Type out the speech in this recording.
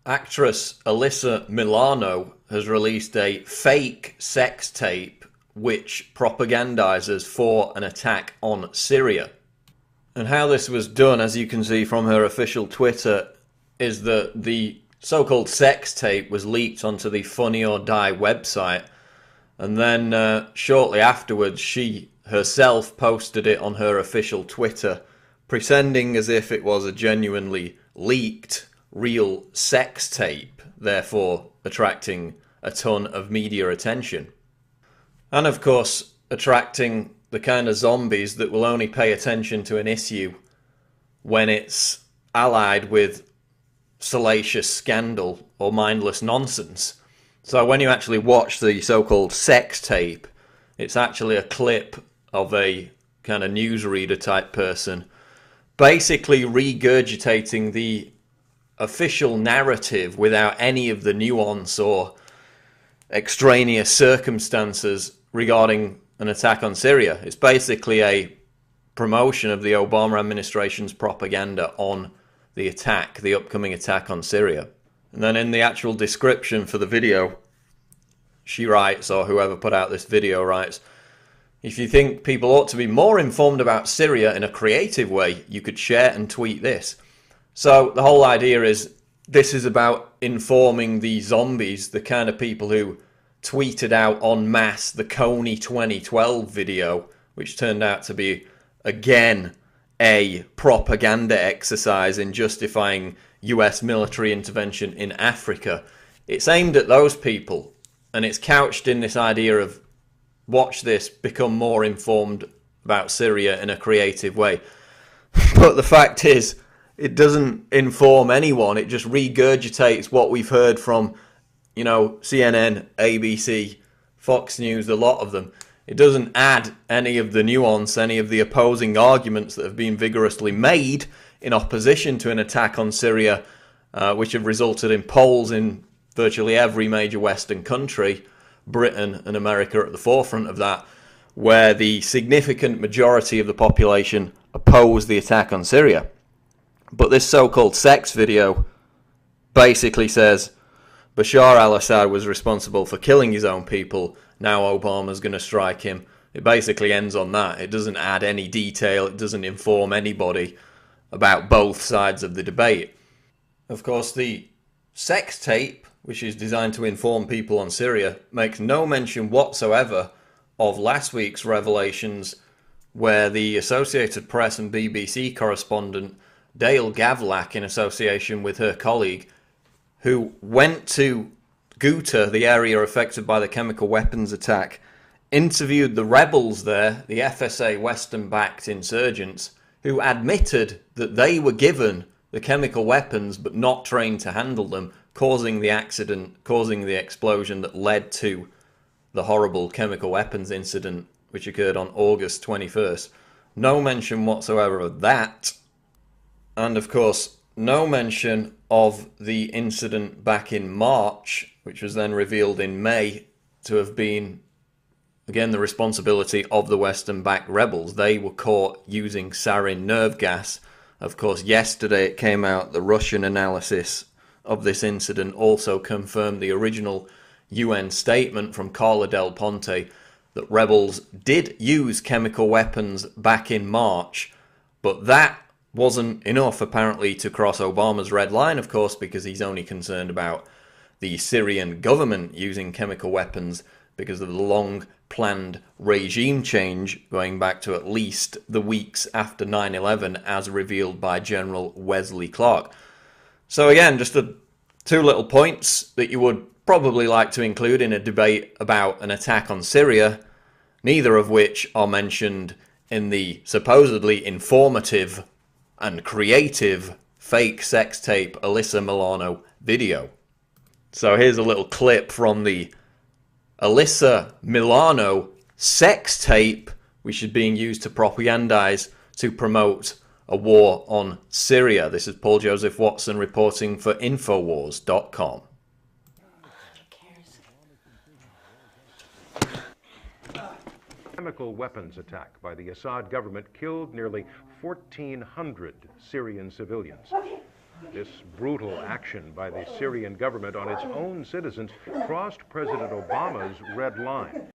Actress Alyssa Milano has released a fake sex tape which propagandizes for an attack on Syria. And how this was done, as you can see from her official Twitter, is that the so-called sex tape was leaked onto the Funny or Die website, and then shortly afterwards she herself posted it on her official Twitter, pretending as if it was a genuinely leaked real sex tape, therefore attracting a ton of media attention. And of course, attracting the kind of zombies that will only pay attention to an issue when it's allied with salacious scandal or mindless nonsense. So when you actually watch the so-called sex tape, it's actually a clip of a kind of newsreader type person basically regurgitating the official narrative without any of the nuance or extraneous circumstances regarding an attack on Syria. It's basically a promotion of the Obama administration's propaganda on the attack, the upcoming attack on Syria. And then in the actual description for the video, she writes, or whoever put out this video writes, "If you think people ought to be more informed about Syria in a creative way, you could share and tweet this." So the whole idea is this is about informing the zombies, the kind of people who tweeted out en masse the Coney 2012 video, which turned out to be, again, a propaganda exercise in justifying US military intervention in Africa. It's aimed at those people, and it's couched in this idea of, watch this, become more informed about Syria in a creative way. But the fact is, it doesn't inform anyone. It just regurgitates what we've heard from, CNN, ABC, Fox News, a lot of them. It doesn't add any of the nuance, any of the opposing arguments that have been vigorously made in opposition to an attack on Syria, which have resulted in polls in virtually every major Western country, Britain and America at the forefront of that, where the significant majority of the population oppose the attack on Syria. But this so-called sex video basically says Bashar al-Assad was responsible for killing his own people. Now Obama's going to strike him. It basically ends on that. It doesn't add any detail. It doesn't inform anybody about both sides of the debate. Of course, the sex tape, which is designed to inform people on Syria, makes no mention whatsoever of last week's revelations where the Associated Press and BBC correspondent Dale Gavlak, in association with her colleague, who went to Ghouta, the area affected by the chemical weapons attack, interviewed the rebels there, the FSA Western-backed insurgents, who admitted that they were given the chemical weapons but not trained to handle them, causing the accident, causing the explosion that led to the horrible chemical weapons incident which occurred on August 21st. No mention whatsoever of that. And of course, no mention of the incident back in March, which was then revealed in May to have been, again, the responsibility of the Western-backed rebels. They were caught using sarin nerve gas. Of course, yesterday it came out the Russian analysis of this incident also confirmed the original UN statement from Carla Del Ponte that rebels did use chemical weapons back in March, but that wasn't enough apparently to cross Obama's red line, of course, because he's only concerned about the Syrian government using chemical weapons because of the long-planned regime change going back to at least the weeks after 9/11 as revealed by General Wesley Clark. So again, just two little points that you would probably like to include in a debate about an attack on Syria, neither of which are mentioned in the supposedly informative and creative fake sex tape Alyssa Milano video. So here's a little clip from the Alyssa Milano sex tape, which is being used to propagandize to promote a war on Syria. This is Paul Joseph Watson reporting for Infowars.com. Chemical weapons attack by the Assad government killed nearly 1,400 Syrian civilians. This brutal action by the Syrian government on its own citizens crossed President Obama's red line.